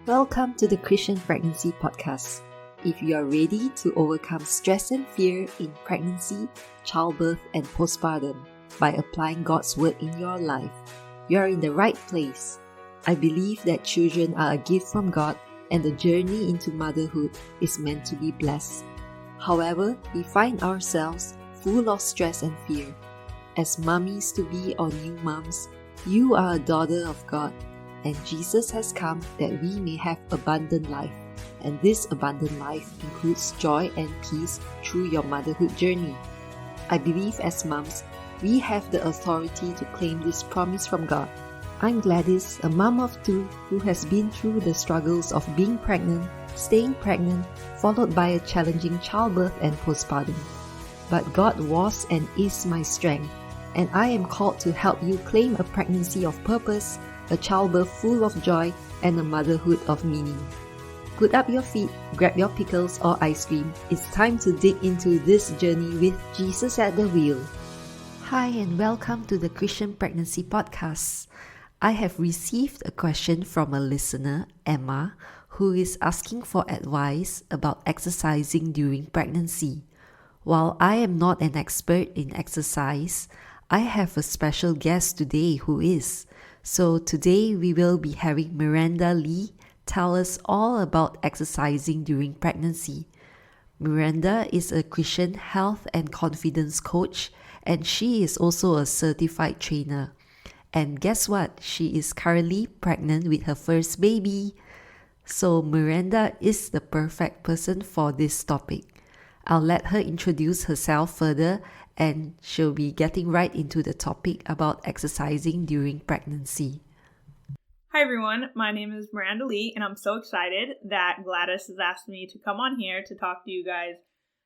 Welcome to the Christian Pregnancy Podcast. If you are ready to overcome stress and fear in pregnancy, childbirth, and postpartum by applying God's Word in your life, you are in the right place. I believe that children are a gift from God and the journey into motherhood is meant to be blessed. However, we find ourselves full of stress and fear. As mummies-to-be or new moms, you are a daughter of God, and Jesus has come that we may have abundant life. And this abundant life includes joy and peace through your motherhood journey. I believe as moms, we have the authority to claim this promise from God. I'm Gladys, a mom of two who has been through the struggles of being pregnant, staying pregnant, followed by a challenging childbirth and postpartum. But God was and is my strength, and I am called to help you claim a pregnancy of purpose, a childbirth full of joy, and a motherhood of meaning. Put up your feet, grab your pickles or ice cream. It's time to dig into this journey with Jesus at the wheel. Hi and welcome to the Christian Pregnancy Podcast. I have received a question from a listener, Emma, who is asking for advice about exercising during pregnancy. While I am not an expert in exercise, I have a special guest today who is. So today we will be having Miranda Lee tell us all about exercising during pregnancy. Miranda is a Christian health and confidence coach, and she is also a certified trainer. And guess what? She is currently pregnant with her first baby. So Miranda is the perfect person for this topic. I'll let her introduce herself further, and she'll be getting right into the topic about exercising during pregnancy. Hi everyone, my name is Miranda Lee, and I'm so excited that Gladys has asked me to come on here to talk to you guys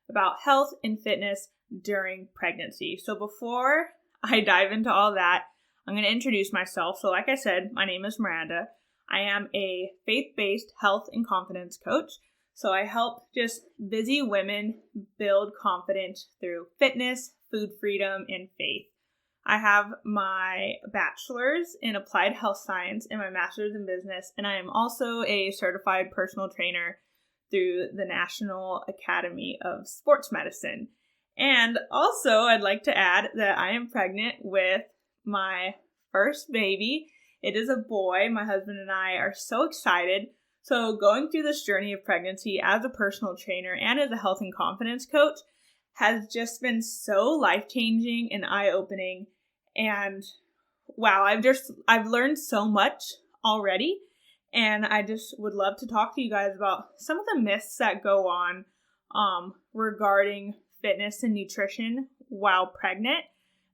about health and fitness during pregnancy. So before I dive into all that, I'm going to introduce myself. So like I said, my name is Miranda. I am a faith-based health and confidence coach. So I help just busy women build confidence through fitness, food freedom, and faith. I have my bachelor's in applied health science and my master's in business, and I am also a certified personal trainer through the National Academy of Sports Medicine. And also, I'd like to add that I am pregnant with my first baby. It is a boy. My husband and I are so excited. So going through this journey of pregnancy as a personal trainer and as a health and confidence coach has just been so life-changing and eye-opening. And wow, I've learned so much already. And I just would love to talk to you guys about some of the myths that go on regarding fitness and nutrition while pregnant.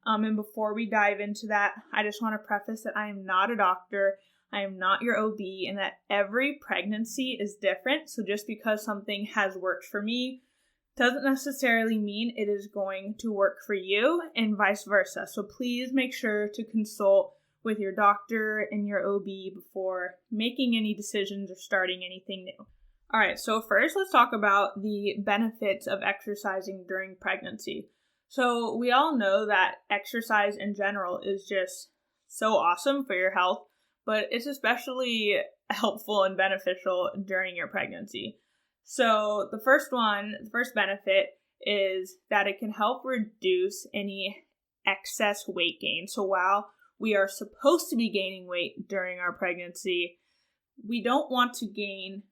And before we dive into that, I just want to preface that I am not a doctor. I am not your OB, and that every pregnancy is different. So just because something has worked for me doesn't necessarily mean it is going to work for you, and vice versa. So please make sure to consult with your doctor and your OB before making any decisions or starting anything new. All right, so first let's talk about the benefits of exercising during pregnancy. So we all know that exercise in general is just so awesome for your health, but it's especially helpful and beneficial during your pregnancy. So the first benefit is that it can help reduce any excess weight gain. So while we are supposed to be gaining weight during our pregnancy, we don't want to gain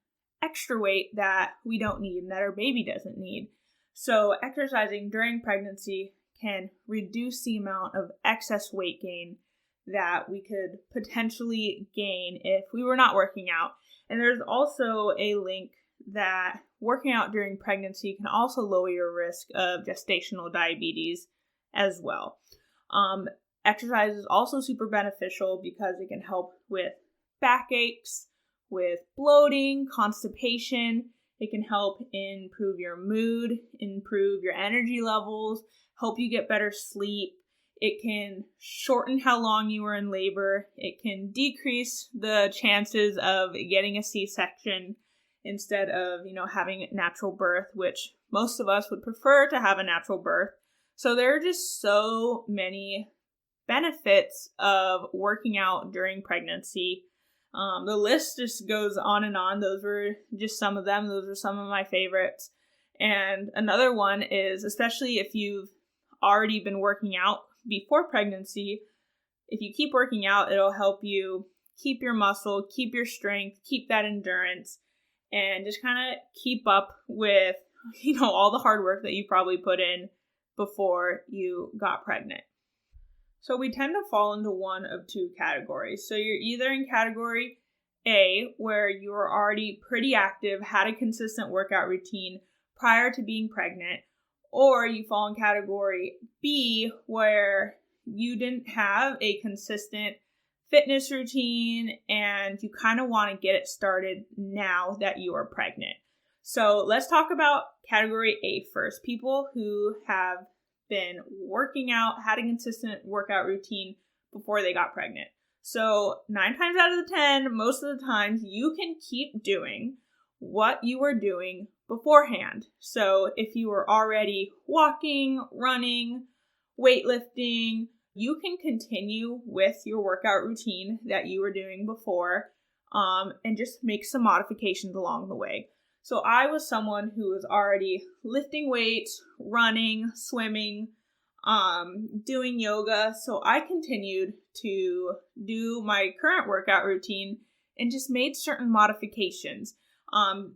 extra weight that we don't need and that our baby doesn't need. So exercising during pregnancy can reduce the amount of excess weight gain that we could potentially gain if we were not working out. And there's also a link that working out during pregnancy can also lower your risk of gestational diabetes as well. Exercise is also super beneficial because it can help with backaches, with bloating, constipation. It can help improve your mood, improve your energy levels, help you get better sleep. It can shorten how long you were in labor. It can decrease the chances of getting a C-section instead of, having natural birth, which most of us would prefer to have a natural birth. So there are just so many benefits of working out during pregnancy. The list just goes on and on. Those were just some of them. Those are some of my favorites. And another one is, especially if you've already been working out before pregnancy, if you keep working out, it'll help you keep your muscle, keep your strength, keep that endurance, and just kind of keep up with, all the hard work that you probably put in before you got pregnant. So we tend to fall into one of two categories. So you're either in category A, where you were already pretty active, had a consistent workout routine prior to being pregnant, or you fall in category B, where you didn't have a consistent fitness routine and you kind of want to get it started now that you are pregnant. So let's talk about category A first. People who have been working out, had a consistent workout routine before they got pregnant. So 9 times out of the 10, most of the times you can keep doing what you were doing beforehand. So if you were already walking, running, weightlifting, you can continue with your workout routine that you were doing before, and just make some modifications along the way. So I was someone who was already lifting weights, running, swimming, doing yoga. So I continued to do my current workout routine and just made certain modifications.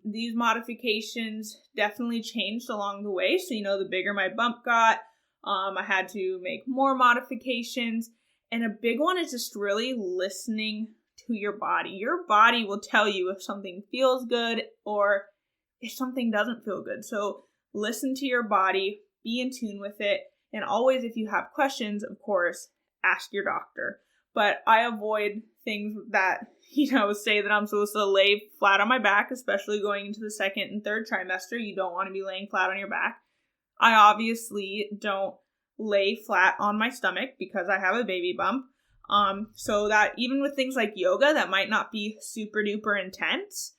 These modifications definitely changed along the way. So, the bigger my bump got, I had to make more modifications. And a big one is just really listening to your body. Your body will tell you if something feels good or if something doesn't feel good. So listen to your body, be in tune with it. And always, if you have questions, of course, ask your doctor. But I avoid things that, say that I'm supposed to lay flat on my back, especially going into the second and third trimester. You don't want to be laying flat on your back. I obviously don't lay flat on my stomach because I have a baby bump. So that even with things like yoga that might not be super duper intense,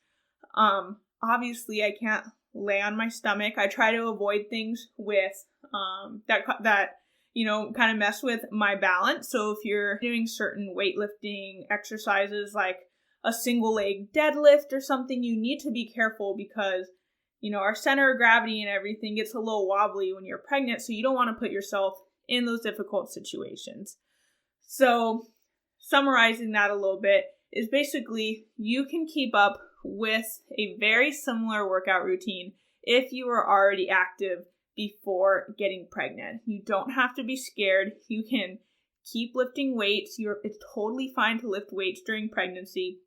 obviously I can't lay on my stomach. I try to avoid things with that kind of mess with my balance. So if you're doing certain weightlifting exercises like a single leg deadlift or something, you need to be careful because our center of gravity and everything gets a little wobbly when you're pregnant, so you don't want to put yourself in those difficult situations. So summarizing that a little bit is basically you can keep up with a very similar workout routine if you were already active before getting pregnant. You don't have to be scared. You can keep lifting weights. It's totally fine to lift weights during pregnancy.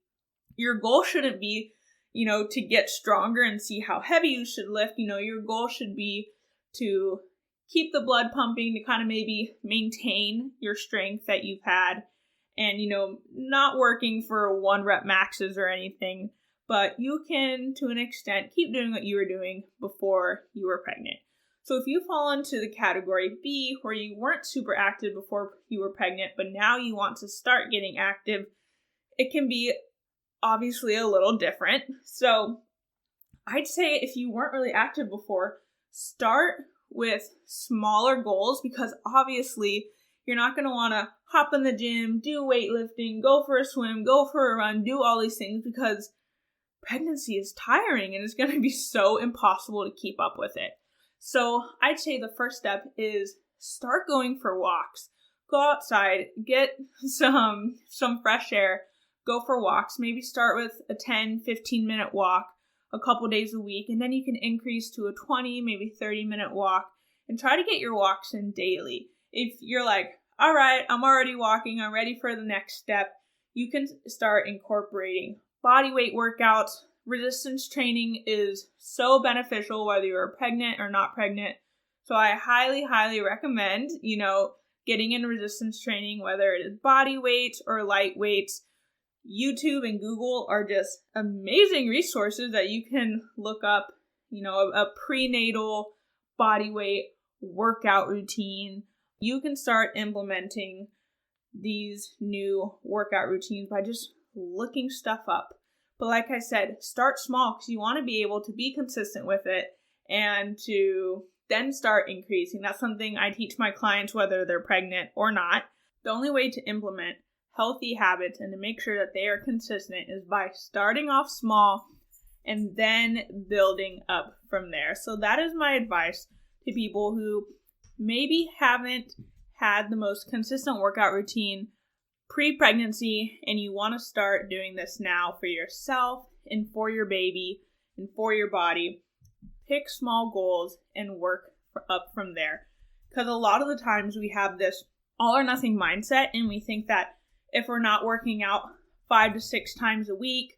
Your goal shouldn't be to get stronger and see how heavy you should lift. Your goal should be to keep the blood pumping, to kind of maybe maintain your strength that you've had and, not working for 1 rep maxes or anything, but you can, to an extent, keep doing what you were doing before you were pregnant. So if you fall into the category B, where you weren't super active before you were pregnant, but now you want to start getting active, it can be obviously a little different. So I'd say if you weren't really active before, start with smaller goals, because obviously you're not going to want to hop in the gym, do weightlifting, go for a swim, go for a run, do all these things, because pregnancy is tiring and it's going to be so impossible to keep up with it. So I'd say the first step is start going for walks. Go outside, get some fresh air, go for walks. Maybe start with a 10-15 minute walk a couple days a week, and then you can increase to a 20, maybe 30-minute walk, and try to get your walks in daily. If you're like, all right, I'm already walking, I'm ready for the next step, you can start incorporating body weight workouts. Resistance training is so beneficial whether you're pregnant or not pregnant. So I highly, highly recommend, getting in resistance training, whether it is body weights or light weights. YouTube and Google are just amazing resources that you can look up, a prenatal body weight workout routine. You can start implementing these new workout routines by just looking stuff up. But like I said, start small because you want to be able to be consistent with it and to then start increasing. That's something I teach my clients whether they're pregnant or not. The only way to implement healthy habits and to make sure that they are consistent is by starting off small and then building up from there. So that is my advice to people who maybe haven't had the most consistent workout routine pre-pregnancy and you want to start doing this now for yourself and for your baby and for your body. Pick small goals and work up from there. Because a lot of the times we have this all or nothing mindset and we think that if we're not working out 5 to 6 times a week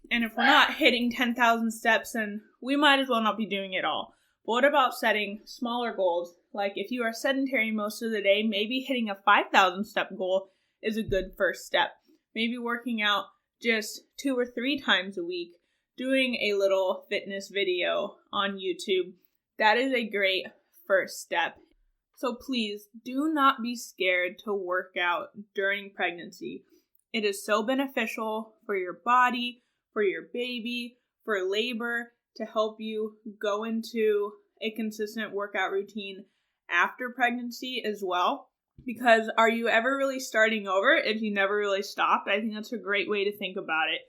and if we're not hitting 10,000 steps, then we might as well not be doing it all. But what about setting smaller goals? Like if you are sedentary most of the day, maybe hitting a 5,000 step goal is a good first step. Maybe working out just 2 or 3 times a week, doing a little fitness video on YouTube. That is a great first step. So please do not be scared to work out during pregnancy. It is so beneficial for your body, for your baby, for labor, to help you go into a consistent workout routine after pregnancy as well. Because are you ever really starting over if you never really stopped? I think that's a great way to think about it.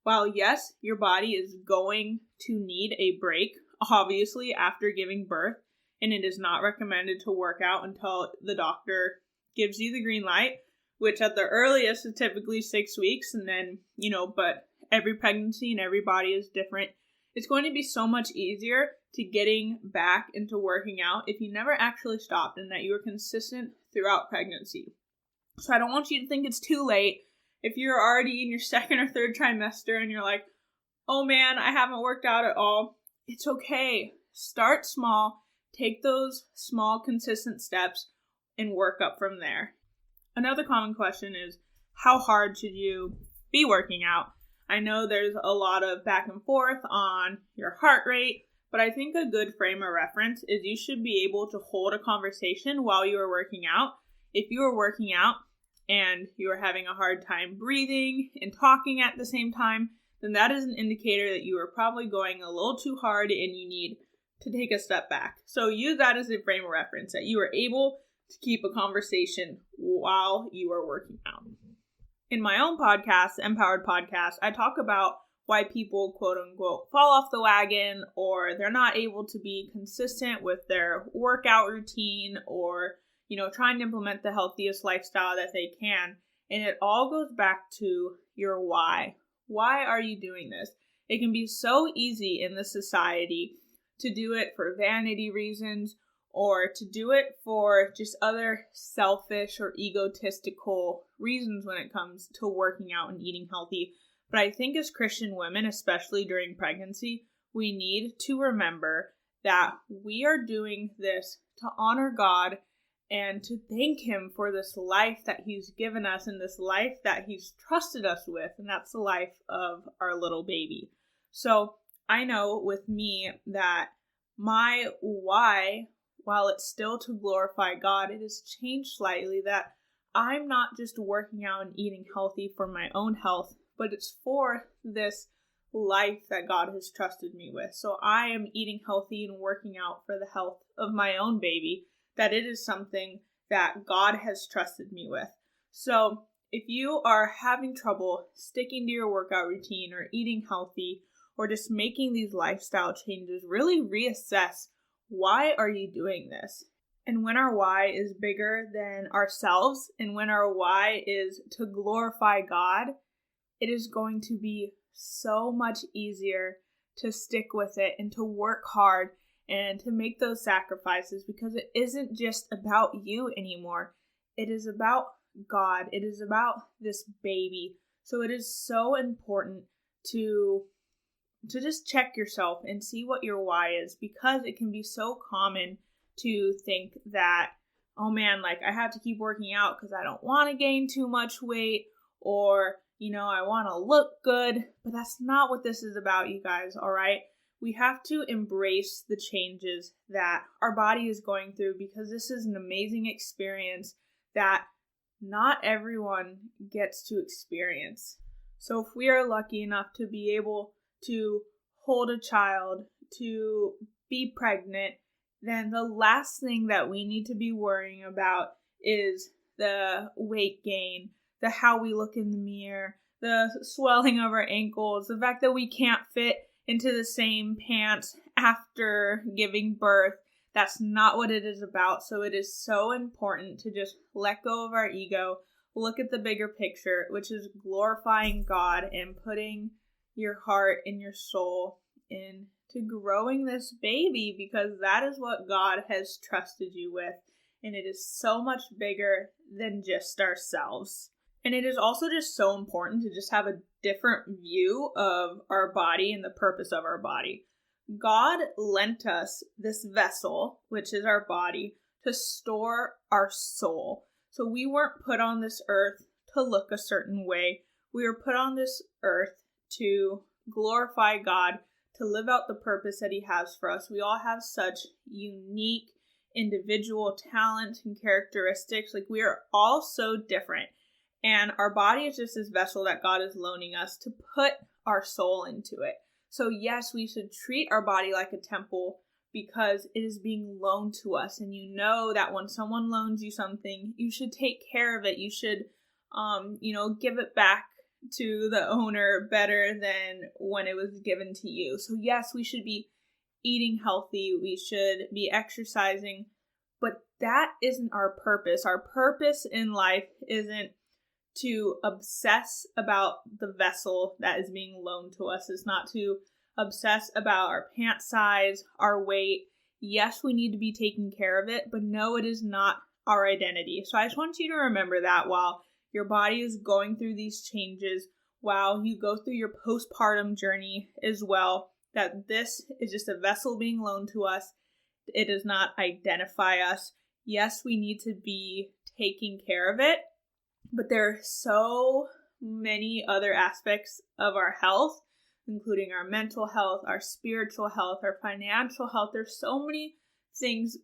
While yes, your body is going to need a break, obviously, after giving birth, and it is not recommended to work out until the doctor gives you the green light, which at the earliest is typically 6 weeks, and then, but every pregnancy and every body is different. It's going to be so much easier to getting back into working out if you never actually stopped and that you were consistent throughout pregnancy. So I don't want you to think it's too late if you're already in your 2nd or 3rd trimester and you're like, oh man, I haven't worked out at all. It's okay. Start small, take those small consistent steps and work up from there. Another common question is, how hard should you be working out? I know there's a lot of back and forth on your heart rate, but I think a good frame of reference is you should be able to hold a conversation while you are working out. If you are working out and you are having a hard time breathing and talking at the same time, then that is an indicator that you are probably going a little too hard and you need to take a step back. So use that as a frame of reference, that you are able to keep a conversation while you are working out. In my own podcast, Empowered Podcast, I talk about why people, quote unquote, fall off the wagon or they're not able to be consistent with their workout routine or, trying to implement the healthiest lifestyle that they can. And it all goes back to your why. Why are you doing this? It can be so easy in this society to do it for vanity reasons or to do it for just other selfish or egotistical reasons when it comes to working out and eating healthy. But I think as Christian women, especially during pregnancy, we need to remember that we are doing this to honor God and to thank Him for this life that He's given us and this life that He's trusted us with, and that's the life of our little baby. So I know with me that my why, while it's still to glorify God, it has changed slightly, that I'm not just working out and eating healthy for my own health, but it's for this life that God has trusted me with. So I am eating healthy and working out for the health of my own baby, that it is something that God has trusted me with. So if you are having trouble sticking to your workout routine or eating healthy or just making these lifestyle changes, really reassess, why are you doing this? And when our why is bigger than ourselves and when our why is to glorify God, it is going to be so much easier to stick with it and to work hard and to make those sacrifices, because it isn't just about you anymore. It is about God. It is about this baby. So it is so important to just check yourself and see what your why is, because it can be so common to think that, oh man, like I have to keep working out because I don't want to gain too much weight, or, I want to look good. But that's not what this is about, you guys, all right? We have to embrace the changes that our body is going through, because this is an amazing experience that not everyone gets to experience. So if we are lucky enough to be able to hold a child, to be pregnant, then the last thing that we need to be worrying about is the weight gain, how we look in the mirror, the swelling of our ankles, the fact that we can't fit into the same pants after giving birth. That's not what it is about. So it is so important to just let go of our ego, look at the bigger picture, which is glorifying God and putting your heart and your soul into growing this baby, because that is what God has trusted you with. And it is so much bigger than just ourselves. And it is also just so important to just have a different view of our body and the purpose of our body. God lent us this vessel, which is our body, to store our soul. So we weren't put on this earth to look a certain way. We were put on this earth to glorify God, to live out the purpose that He has for us. We all have such unique individual talent and characteristics. Like, we are all so different. And our body is just this vessel that God is loaning us to put our soul into it. So yes, we should treat our body like a temple because it is being loaned to us. And you know that when someone loans you something, you should take care of it. You should, give it back to the owner better than when it was given to you. So yes, we should be eating healthy. We should be exercising. But that isn't our purpose. Our purpose in life isn't to obsess about the vessel that is being loaned to us. It's not to obsess about our pant size, our weight. Yes, we need to be taking care of it, but no, it is not our identity. So I just want you to remember that while your body is going through these changes, while you go through your postpartum journey as well, that this is just a vessel being loaned to us. It does not identify us. Yes, we need to be taking care of it, but there are so many other aspects of our health, including our mental health, our spiritual health, our financial health. There's so many things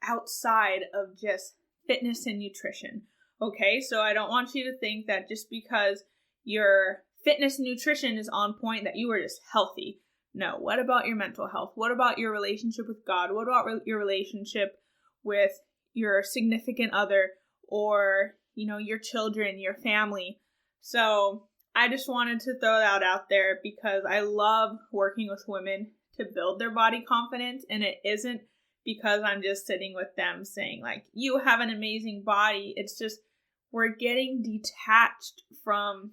outside of just fitness and nutrition. Okay, so I don't want you to think that just because your fitness and nutrition is on point that you are just healthy. No, what about your mental health? What about your relationship with God? What about your relationship with your significant other or your children, your family? So I just wanted to throw that out there because I love working with women to build their body confidence. And it isn't because I'm just sitting with them saying like, you have an amazing body. It's just, we're getting detached from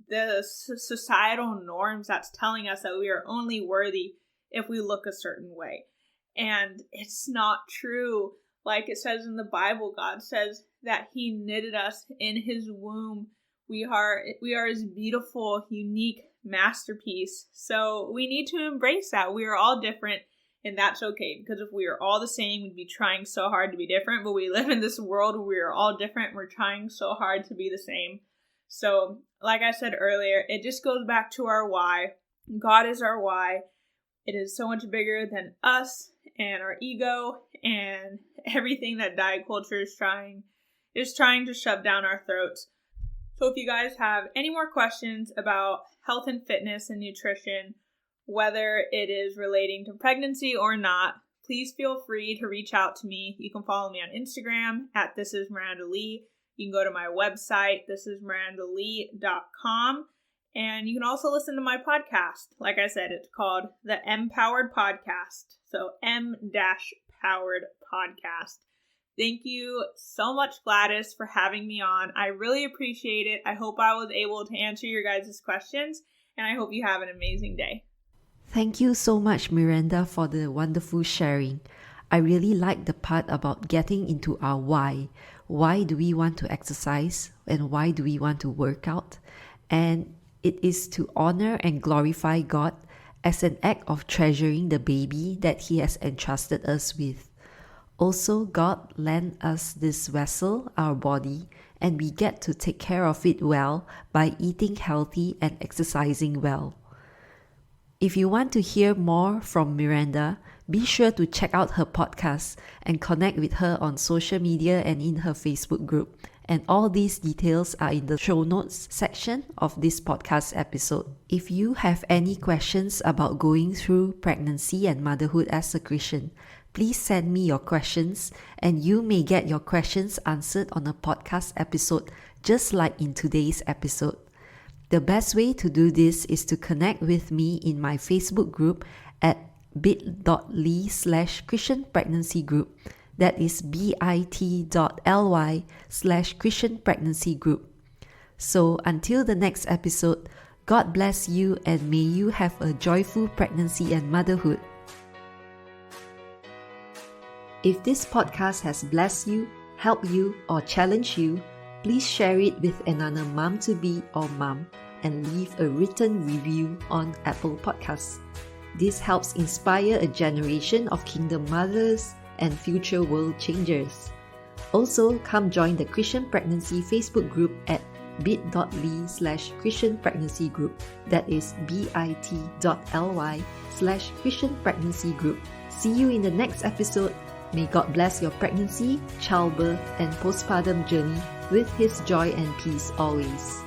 the societal norms that's telling us that we are only worthy if we look a certain way. And it's not true. Like it says in the Bible, God says that He knitted us in His womb. We are His beautiful, unique masterpiece. So we need to embrace that. We are all different, and that's okay. Because if we are all the same, we'd be trying so hard to be different. But we live in this world where we are all different. We're trying so hard to be the same. So, like I said earlier, it just goes back to our why. God is our why. It is so much bigger than us and our ego and everything that diet culture is trying to shove down our throats. So if you guys have any more questions about health and fitness and nutrition, whether it is relating to pregnancy or not, please feel free to reach out to me. You can follow me on Instagram at thisismirandalee. You can go to my website, thisismirandalee.com. And you can also listen to my podcast. Like I said, it's called the M-Powered Podcast. So M-Powered Podcast. Thank you so much, Gladys, for having me on. I really appreciate it. I hope I was able to answer your guys' questions, and I hope you have an amazing day. Thank you so much, Miranda, for the wonderful sharing. I really like the part about getting into our why. Why do we want to exercise and why do we want to work out? And it is to honor and glorify God as an act of treasuring the baby that He has entrusted us with. Also, God lent us this vessel, our body, and we get to take care of it well by eating healthy and exercising well. If you want to hear more from Miranda, be sure to check out her podcast and connect with her on social media and in her Facebook group. And all these details are in the show notes section of this podcast episode. If you have any questions about going through pregnancy and motherhood as a Christian, please send me your questions and you may get your questions answered on a podcast episode just like in today's episode. The best way to do this is to connect with me in my Facebook group at bit.ly/Christian Pregnancy Group. That is bit.ly/Christian Pregnancy Group. So until the next episode, God bless you and may you have a joyful pregnancy and motherhood. If this podcast has blessed you, helped you, or challenged you, please share it with another mom-to-be or mom and leave a written review on Apple Podcasts. This helps inspire a generation of kingdom mothers and future world changers. Also, come join the Christian Pregnancy Facebook group at bit.ly/Christian Pregnancy Group. That is bit.ly/Christian Pregnancy Group. See you in the next episode. May God bless your pregnancy, childbirth, and postpartum journey with His joy and peace always.